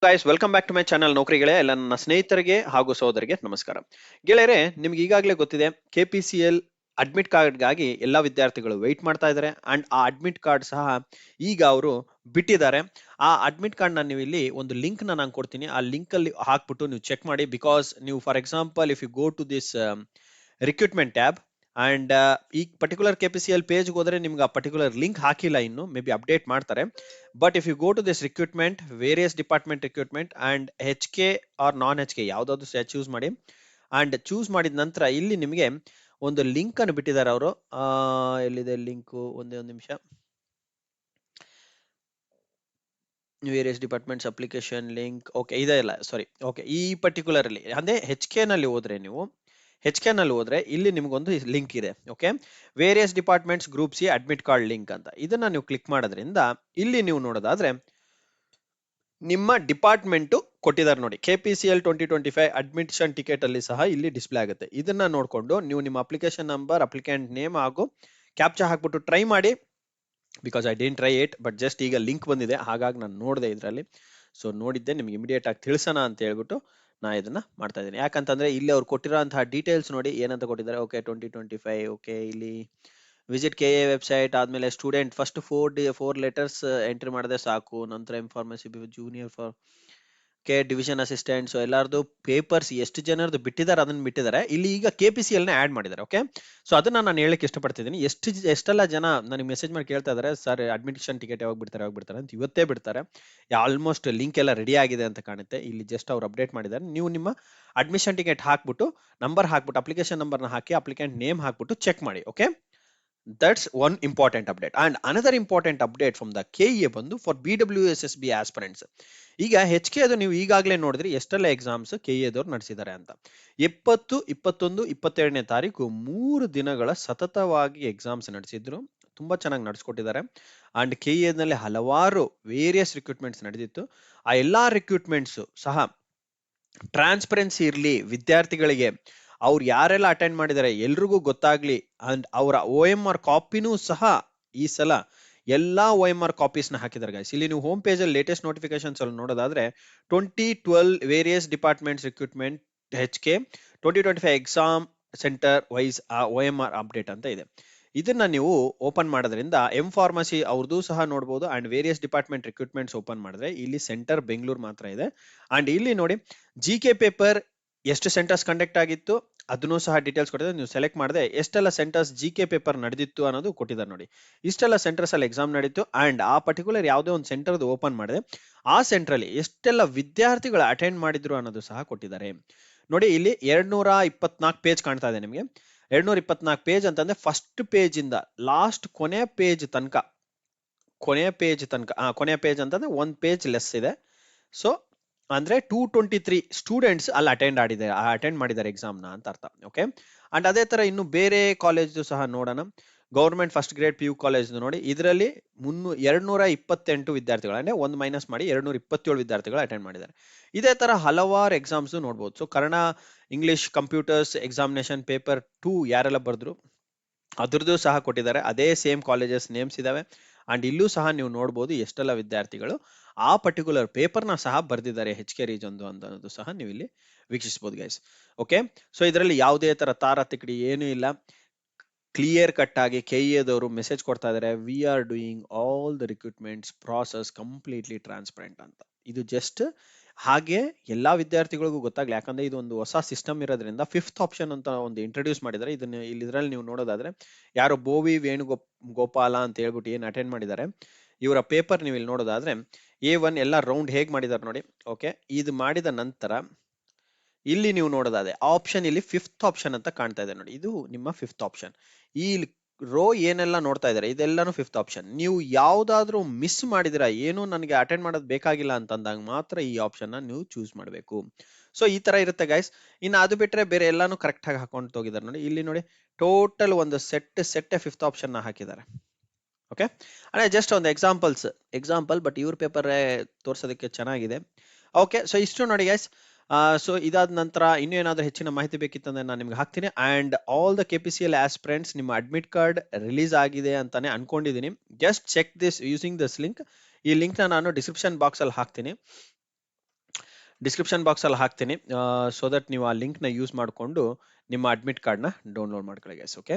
Guys welcome back to my channel ನೌಕರಿಗಳೇ ಎಲ್ಲ ನನ್ನ ಸ್ನೇಹಿತರಿಗೆ ಹಾಗೂ ಸಹೋದರಿಗೆ ನಮಸ್ಕಾರ. ಗೆಳೆಯರೆ, ನಿಮ್ಗೆ ಈಗಾಗಲೇ ಗೊತ್ತಿದೆ KPCL ಅಡ್ಮಿಟ್ ಕಾರ್ಡ್ಗಾಗಿ ಎಲ್ಲ ವಿದ್ಯಾರ್ಥಿಗಳು ವೆಯ್ಟ್ ಮಾಡ್ತಾ ಇದ್ದಾರೆ. ಅಂಡ್ ಆ ಅಡ್ಮಿಟ್ ಕಾರ್ಡ್ ಸಹ ಈಗ ಅವರು ಬಿಟ್ಟಿದ್ದಾರೆ. ಆ ಅಡ್ಮಿಟ್ ಕಾರ್ಡ್ ನೀವು ಇಲ್ಲಿ ಒಂದು ಲಿಂಕ್ ನಾನು ಕೊಡ್ತೀನಿ. ಆ ಲಿಂಕ್ ಅಲ್ಲಿ ಹಾಕ್ಬಿಟ್ಟು ನೀವು ಚೆಕ್ ಮಾಡಿ. ಬಿಕಾಸ್ ನೀವು for example if you go to this recruitment tab and ಈ ಪರ್ಟಿಕ್ಯುಲರ್ KPCL ಪೇಜ್ ಹೋದ್ರೆ ನಿಮ್ಗೆ ಆ ಪರ್ಟಿಕ್ಯುಲರ್ ಲಿಂಕ್ ಹಾಕಿಲ್ಲ, ಇನ್ನು ಮೇ ಬಿ ಅಪ್ಡೇಟ್ ಮಾಡ್ತಾರೆ. But if you go to this recruitment, various department recruitment and HK or non HK ಯಾವ್ದಾದ್ರು choose ಮಾಡಿ. And choose ಮಾಡಿದ ನಂತರ ಇಲ್ಲಿ ನಿಮಗೆ ಒಂದು ಲಿಂಕ್ ಅನ್ನು ಬಿಟ್ಟಿದ್ದಾರೆ ಅವರು. ಎಲ್ಲಿದೆ ಲಿಂಕ್? ಒಂದೇ ಒಂದು ನಿಮಿಷ. Various departments application link. Okay, ಇದೆ ಇಲ್ಲ, ಸಾರಿ. ಓಕೆ, ಈ ಪರ್ಟಿಕ್ಯುಲರ್ ಅಲ್ಲಿ ಅಂದ್ರೆ HK ನಲ್ಲಿ ಹೋದ್ರೆ ನೀವು ನಲ್ಲಿ ಹೋದ್ರೆ ಇಲ್ಲಿ ನಿಮ್ಗೊಂದು ಲಿಂಕ್ ಇದೆ. Okay, various departments group C admit card link ಅಂತ. ಇದನ್ನ ನೀವು ಕ್ಲಿಕ್ ಮಾಡೋದ್ರಿಂದ ಇಲ್ಲಿ ನೀವು ನೋಡೋದಾದ್ರೆ ನಿಮ್ಮ ಡಿಪಾರ್ಟ್ಮೆಂಟ್ ಕೊಟ್ಟಿದ್ದಾರೆ ನೋಡಿ. KPCL 2025 ಅಡ್ಮಿಷನ್ ಟಿಕೆಟ್ ಅಲ್ಲಿ ಸಹ ಇಲ್ಲಿ ಡಿಸ್ಪ್ಲೇ ಆಗುತ್ತೆ. ಇದನ್ನ ನೋಡ್ಕೊಂಡು ನೀವು ನಿಮ್ಮ ಅಪ್ಲಿಕೇಶನ್ ನಂಬರ್, ಅಪ್ಲಿಕೆಂಟ್ ನೇಮ್ ಹಾಗೂ ಕ್ಯಾಪ್ಚಾ ಹಾಕ್ಬಿಟ್ಟು ಟ್ರೈ ಮಾಡಿ. Because I didn't try it, but just ಈಗ ಲಿಂಕ್ ಬಂದಿದೆ, ಹಾಗಾಗಿ ನಾನು ನೋಡಿದೆ ಇದರಲ್ಲಿ. ಸೊ ನೋಡಿದ್ದೆ, ನಿಮ್ಗೆ ಇಮಿಡಿಯೇಟ್ ಆಗಿ ತಿಳಿಸೋಣ ಅಂತ ಹೇಳ್ಬಿಟ್ಟು ನಾ ಇದನ್ನ ಮಾಡ್ತಾ ಇದ್ದೀನಿ. ಯಾಕಂತಂದ್ರೆ ಇಲ್ಲಿ ಅವ್ರು ಕೊಟ್ಟಿರೋಂತಹ ಡೀಟೇಲ್ಸ್ ನೋಡಿ ಏನಂತ ಕೊಟ್ಟಿದ್ದಾರೆ. ಓಕೆ, 2025. ಓಕೆ, ಇಲ್ಲಿ ವಿಸಿಟ್ KA ವೆಬ್ಸೈಟ್ ಆದ್ಮೇಲೆ ಸ್ಟೂಡೆಂಟ್ ಫಸ್ಟ್ 4 ಲೆಟರ್ಸ್ ಎಂಟ್ರಿ ಮಾಡಿದ್ರೆ ಸಾಕು. ನಂತರ information junior for division assistant. So ಎಲ್ಲಾರ್ದು ಪೇಪರ್ಸ್ ಎಷ್ಟು ಜನರದ್ದು ಬಿಟ್ಟಿದ್ದಾರೆ ಅದನ್ನ ಬಿಟ್ಟಿದ್ದಾರೆ. ಇಲ್ಲಿ ಈಗ KPCL ನ ಆಡ್ ಮಾಡಿದ್ದಾರೆ. ಓಕೆ, ಸೊ ಅದನ್ನ ನಾನು ಹೇಳಕ್ಕೆ ಇಷ್ಟಪಡ್ತಿದ್ದೀನಿ. ಎಷ್ಟೆಲ್ಲ ಜನ ನನಗೆ ಮೆಸೇಜ್ ಮಾಡಿ ಕೇಳ್ತಾ ಇದಾರೆ, ಸರ್ ಅಡ್ಮಿಷನ್ ಟಿಕೆಟ್ ಯಾವಾಗ ಬಿಡ್ತಾರೆ ಅಂತ. ಇವತ್ತೇ ಬಿಡ್ತಾರೆ. ಆಲ್ಮೋಸ್ಟ್ ಲಿಂಕ್ ಎಲ್ಲ ರೆಡಿ ಆಗಿದೆ ಅಂತ ಕಾಣುತ್ತೆ. ಇಲ್ಲಿ ಜಸ್ಟ್ ಅವ್ರು ಅಪ್ಡೇಟ್ ಮಾಡಿದ್ದಾರೆ. ನೀವು ನಿಮ್ಮ ಅಡ್ಮಿಷನ್ ಟಿಕೆಟ್ ಹಾಕ್ಬಿಟ್ಟು ನಂಬರ್ ಹಾಕ್ಬಿಟ್ಟು ಅಪ್ಲಿಕೇಶನ್ ನಂಬರ್ನ ಹಾಕಿ ಅಪ್ಲಿಕೆಂಟ್ ನೇಮ್ ಹಾಕ್ಬಿಟ್ಟು ಚೆಕ್ ಮಾಡಿ. Okay, that's one important update. And another important update from the KE ಬಂದು for BWSSB aspirants. ಈಗ HK ಅದು ನೀವು ಈಗಾಗಲೇ ನೋಡಿದ್ರಿ ಎಷ್ಟೆಲ್ಲ ಎಕ್ಸಾಮ್ಸ್ KE ದವ್ರು ನಡೆಸಿದ್ದಾರೆ ಅಂತ. 20, 21, 22ನೇ ತಾರೀಕು 3 ದಿನಗಳ ಸತತವಾಗಿ ಎಕ್ಸಾಮ್ಸ್ ನಡೆಸಿದ್ರು. ತುಂಬಾ ಚೆನ್ನಾಗಿ ನಡೆಸ್ಕೊಟ್ಟಿದ್ದಾರೆ. ಅಂಡ್ KE ನಲ್ಲಿ ಹಲವಾರು ವೇರಿಯಸ್ ರಿಕ್ರೂಟ್ಮೆಂಟ್ಸ್ ನಡೆದಿತ್ತು. ಆ ಎಲ್ಲಾ ರಿಕ್ರೂಟ್ಮೆಂಟ್ಸ್ ಸಹ ಟ್ರಾನ್ಸ್ಪರೆನ್ಸಿ ಇರಲಿ, ವಿದ್ಯಾರ್ಥಿಗಳಿಗೆ ಅವ್ರು ಯಾರೆಲ್ಲ ಅಟೆಂಡ್ ಮಾಡಿದ್ದಾರೆ ಎಲ್ರಿಗೂ ಗೊತ್ತಾಗ್ಲಿ. ಅಂಡ್ ಅವರ OMR ಕಾಪಿನೂ ಸಹ ಈ ಸಲ ಎಲ್ಲಾ OMR ಕಾಪೀಸ್ ನ ಹಾಕಿದ್ದಾರೆ ಗೈಸ್. ಇಲ್ಲಿ ನೀವು ಹೋಮ್ ಪೇಜ್ ಅಲ್ಲಿ ಲೇಟೆಸ್ಟ್ ನೋಟಿಫಿಕೇಶನ್ಸ್ ಅಲ್ಲಿ ನೋಡೋದಾದ್ರೆ 2012 various departments recruitment HK 2025 exam centre wise OMR update ಅಂತ ಇದೆ. ಇದನ್ನ ನೀವು ಓಪನ್ ಮಾಡೋದ್ರಿಂದ ಫಾರ್ಮಸಿ ಅವ್ರದ್ದು ಸಹ ನೋಡಬಹುದು. And various department recruitments open ಮಾಡಿದ್ರೆ ಇಲ್ಲಿ ಸೆಂಟರ್ ಬೆಂಗಳೂರು ಮಾತ್ರ ಇದೆ. ಅಂಡ್ ಇಲ್ಲಿ ನೋಡಿ GK ಪೇಪರ್ ಎಷ್ಟು ಸೆಂಟರ್ಸ್ ಕಂಡಕ್ಟ್ ಆಗಿತ್ತು ಅದನ್ನು ಸಹ ಡೀಟೇಲ್ಸ್ ಕೊಟ್ಟಿದ್ದಾರೆ. ನೀವು ಸೆಲೆಕ್ಟ್ ಮಾಡಿದೆ ಎಷ್ಟೆಲ್ಲ ಸೆಂಟರ್ಸ್ GK ಪೇಪರ್ ನಡೆದಿತ್ತು ಅನ್ನೋದು ಕೊಟ್ಟಿದ್ದಾರೆ ನೋಡಿ. ಇಷ್ಟೆಲ್ಲ ಸೆಂಟರ್ಸ್ ಅಲ್ಲಿ ಎಕ್ಸಾಮ್ ನಡೀತು. ಅಂಡ್ ಆ ಪರ್ಟಿಕ್ಯುಲರ್ ಯಾವುದೇ ಒಂದು ಸೆಂಟರ್ ಓಪನ್ ಮಾಡಿದೆ ಆ ಸೆಂಟರ್ ಅಲ್ಲಿ ಎಷ್ಟೆಲ್ಲ ವಿದ್ಯಾರ್ಥಿಗಳು ಅಟೆಂಡ್ ಮಾಡಿದ್ರು ಅನ್ನೋದು ಸಹ ಕೊಟ್ಟಿದ್ದಾರೆ ನೋಡಿ. ಇಲ್ಲಿ 224 ಪೇಜ್ ಕಾಣ್ತಾ ಇದೆ ನಿಮಗೆ. 224 ಪೇಜ್ ಅಂತಂದ್ರೆ ಫಸ್ಟ್ ಪೇಜ್ ಇಂದ ಲಾಸ್ಟ್ ಕೊನೆಯ ಪೇಜ್ ತನಕ ಕೊನೆಯ ಪೇಜ್ ಅಂತಂದ್ರೆ ಒಂದ್ ಪೇಜ್ ಲೆಸ್ ಇದೆ. ಸೊ ಅಂದ್ರೆ 223 ಸ್ಟೂಡೆಂಟ್ಸ್ ಅಲ್ಲಿ ಅಟೆಂಡ್ ಮಾಡಿದ್ದಾರೆ ಎಕ್ಸಾಮ್ ನ ಅಂತ ಅರ್ಥ. ಓಕೆ, ಅಂಡ್ ಅದೇ ತರ ಇನ್ನು ಬೇರೆ ಕಾಲೇಜ್ ಸಹ ನೋಡೋಣ. Government first grade PU college ನೋಡಿ. ಇದರಲ್ಲಿ 228 ವಿದ್ಯಾರ್ಥಿಗಳು, ಅಂದ್ರೆ ಒಂದು ಮೈನಸ್ ಮಾಡಿ 227 ವಿದ್ಯಾರ್ಥಿಗಳು ಅಟೆಂಡ್ ಮಾಡಿದ್ದಾರೆ. ಇದೇ ತರ ಹಲವಾರು ಎಕ್ಸಾಮ್ಸ್ ನೋಡ್ಬೋದು. So Kannada, English, computers examination paper 2 ಯಾರೆಲ್ಲ ಬರೆದ್ರು ಅದ್ರದ್ದು ಸಹ ಕೊಟ್ಟಿದ್ದಾರೆ. ಅದೇ ಸೇಮ್ ಕಾಲೇಜಸ್ ನೇಮ್ಸ್ ಇದಾವೆ. ಅಂಡ್ ಇಲ್ಲೂ ಸಹ ನೀವು ನೋಡ್ಬೋದು ಎಷ್ಟೆಲ್ಲ ವಿದ್ಯಾರ್ಥಿಗಳು ಆ ಪರ್ಟಿಕ್ಯುಲರ್ ಪೇಪರ್ನ ಸಹ ಬರೆದಿದ್ದಾರೆ HK ರೀಜನ್ ಅನ್ನೋದು ಸಹ ನೀವು ಇಲ್ಲಿ ವೀಕ್ಷಿಸಬಹುದು ಗೈಸ್. ಓಕೆ, ಸೊ ಇದರಲ್ಲಿ ಯಾವುದೇ ತರ ತಾರತಿಕಡಿ ಏನೂ ಇಲ್ಲ. ಕ್ಲಿಯರ್ ಕಟ್ ಆಗಿ KE ದವರು ಮೆಸೇಜ್ ಕೊಡ್ತಾ ಇದ್ದಾರೆ, we are doing all the recruitments process completely transparent ಅಂತ. ಇದು ಜಸ್ಟ್ ಹಾಗೆ ಎಲ್ಲಾ ವಿದ್ಯಾರ್ಥಿಗಳಿಗೂ ಗೊತ್ತಾಗ್ಲಿ. ಯಾಕಂದ್ರೆ ಇದು ಒಂದು ಹೊಸ ಸಿಸ್ಟಮ್ ಇರೋದ್ರಿಂದ 5th ಆಪ್ಷನ್ ಅಂತ ಒಂದು ಇಂಟ್ರೊಡ್ಯೂಸ್ ಮಾಡಿದ್ದಾರೆ. ಇದನ್ನ ಇದರಲ್ಲಿ ನೀವು ನೋಡೋದಾದ್ರೆ ಯಾರೋ ಬೋವಿ ವೇಣುಗೋಪಾಲ ಅಂತ ಹೇಳ್ಬಿಟ್ಟು ಏನ್ ಅಟೆಂಡ್ ಮಾಡಿದ್ದಾರೆ ಇವರ ಪೇಪರ್ ನೀವು ಇಲ್ಲಿ ನೋಡೋದಾದ್ರೆ A1 ಎಲ್ಲ ರೌಂಡ್ ಹೇಗ್ ಮಾಡಿದ್ದಾರೆ ನೋಡಿ. ಓಕೆ, ಇದು ಮಾಡಿದ ನಂತರ ಇಲ್ಲಿ ನೀವು ನೋಡೋದಾದ್ರೆ ಆಪ್ಷನ್ ಇಲ್ಲಿ 5th ಆಪ್ಷನ್ ಅಂತ ಕಾಣ್ತಾ ಇದೆ ನೋಡಿ. ಇದು ನಿಮ್ಮ 5th ಆಪ್ಷನ್. ಈ ರೋ ಏನೆಲ್ಲ ನೋಡ್ತಾ ಇದ್ದಾರೆ ಇದೆಲ್ಲಾನು 5th ಆಪ್ಷನ್. ನೀವು ಯಾವ್ದಾದ್ರು ಮಿಸ್ ಮಾಡಿದಿರಾ, ಏನು ನನಗೆ ಅಟೆಂಡ್ ಮಾಡೋದು ಬೇಕಾಗಿಲ್ಲ ಅಂತಂದಾಗ ಮಾತ್ರ ಈ ಆಪ್ಷನ್ ನ ನೀವು ಚೂಸ್ ಮಾಡಬೇಕು. ಸೊ ಈ ತರ ಇರುತ್ತೆ ಗೈಸ್. ಇನ್ನು ಅದು ಬಿಟ್ರೆ ಬೇರೆ ಎಲ್ಲಾನು ಕರೆಕ್ಟ್ ಆಗಿ ಹಾಕೊಂಡು ಹೋಗಿದ್ದಾರೆ ನೋಡಿ. ಇಲ್ಲಿ ನೋಡಿ ಟೋಟಲ್ ಒಂದು ಸೆಟ್ 5th ಆಪ್ಷನ್ ನ ಹಾಕಿದ್ದಾರೆ. ಓಕೆ, ಅಂದ್ರೆ ಜಸ್ಟ್ ಒಂದು ಎಕ್ಸಾಂಪಲ್ ಬಟ್ ಇವ್ರ ಪೇಪರ್ ತೋರ್ಸೋದಕ್ಕೆ ಚೆನ್ನಾಗಿದೆ. ಓಕೆ, ಸೊ ಇಷ್ಟು ನೋಡಿ ಗೈಸ್. ಸೊ ಇದಾದ ನಂತರ ಇನ್ನೂ ಏನಾದ್ರೂ ಹೆಚ್ಚಿನ ಮಾಹಿತಿ ಬೇಕಿತ್ತಂದ್ರೆ ನಾನು ನಿಮ್ಗೆ ಹಾಕ್ತೀನಿ. And all the KPCL aspirants ನಿಮ್ಮ ಅಡ್ಮಿಟ್ ಕಾರ್ಡ್ ರಿಲೀಸ್ ಆಗಿದೆ ಅಂತಾನೆ ಅನ್ಕೊಂಡಿದೀನಿ. Just check this using this link. ಈ ಲಿಂಕ್ ನ ನಾನು ಡಿಸ್ಕ್ರಿಪ್ಷನ್ ಬಾಕ್ಸ್ ಅಲ್ಲಿ ಹಾಕ್ತೀನಿ. ಡಿಸ್ಕ್ರಿಪ್ಷನ್ ಬಾಕ್ಸಲ್ಲಿ ಹಾಕ್ತೀನಿ, ಸೊ ದಟ್ ನೀವು ಆ ಲಿಂಕ್ನ ಯೂಸ್ ಮಾಡಿಕೊಂಡು ನಿಮ್ಮ ಅಡ್ಮಿಟ್ ಕಾರ್ಡ್ನ ಡೌನ್ಲೋಡ್ ಮಾಡ್ಕೊಳ್ಳಿ ಗೈಸ್. ಓಕೆ,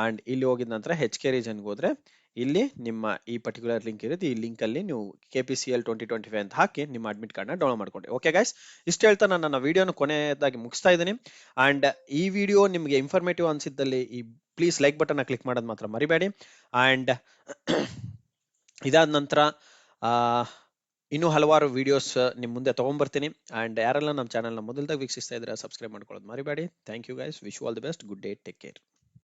ಆ್ಯಂಡ್ ಇಲ್ಲಿ ಹೋಗಿದ ನಂತರ HK ರೀಜನ್ಗೆ ಹೋದರೆ ಇಲ್ಲಿ ನಿಮ್ಮ ಈ ಪರ್ಟಿಕ್ಯುಲರ್ ಲಿಂಕ್ ಇರುತ್ತೆ. ಈ ಲಿಂಕಲ್ಲಿ ನೀವು KPCL 2025 ಅಂತ ಹಾಕಿ ನಿಮ್ಮ ಅಡ್ಮಿಟ್ ಕಾರ್ಡ್ನ ಡೌನ್ಲೋಡ್ ಮಾಡ್ಕೊಂಡ್ರಿ. ಓಕೆ ಗೈಸ್, ಇಷ್ಟು ಹೇಳ್ತಾ ನಾನು ನನ್ನ ವಿಡಿಯೋನ ಕೊನೆಯದಾಗಿ ಮುಗಿಸ್ತಾ ಇದ್ದೀನಿ. ಆ್ಯಂಡ್ ಈ ವಿಡಿಯೋ ನಿಮಗೆ ಇನ್ಫಾರ್ಮೇಟಿವ್ ಅನಿಸಿದ್ದಲ್ಲಿ ಈ ಪ್ಲೀಸ್ ಲೈಕ್ ಬಟನ್ನ ಕ್ಲಿಕ್ ಮಾಡೋದು ಮಾತ್ರ ಮರಿಬೇಡಿ. ಆ್ಯಂಡ್ ಇದಾದ ನಂತರ ಇನ್ನೂ ಹಲವಾರು ವಿಡಿಯೋಸ್ ನಿಮ್ಮ ಮುಂದೆ ತೊಗೊಂಬರ್ತೀನಿ. ಆ್ಯಂಡ್ ಯಾರೆಲ್ಲ ನಮ್ಮ ಚಾನಲ್ನ ಮೊದಲದಾಗಿ ವೀಕ್ಷಿಸ್ತಾ ಇದ್ರೆ ಸಬ್ಸ್ಕ್ರೈಬ್ ಮಾಡ್ಕೊಳ್ಳೋದು ಮರಿಬೇಡಿ. Thank you guys, wish all the best, good day, take care.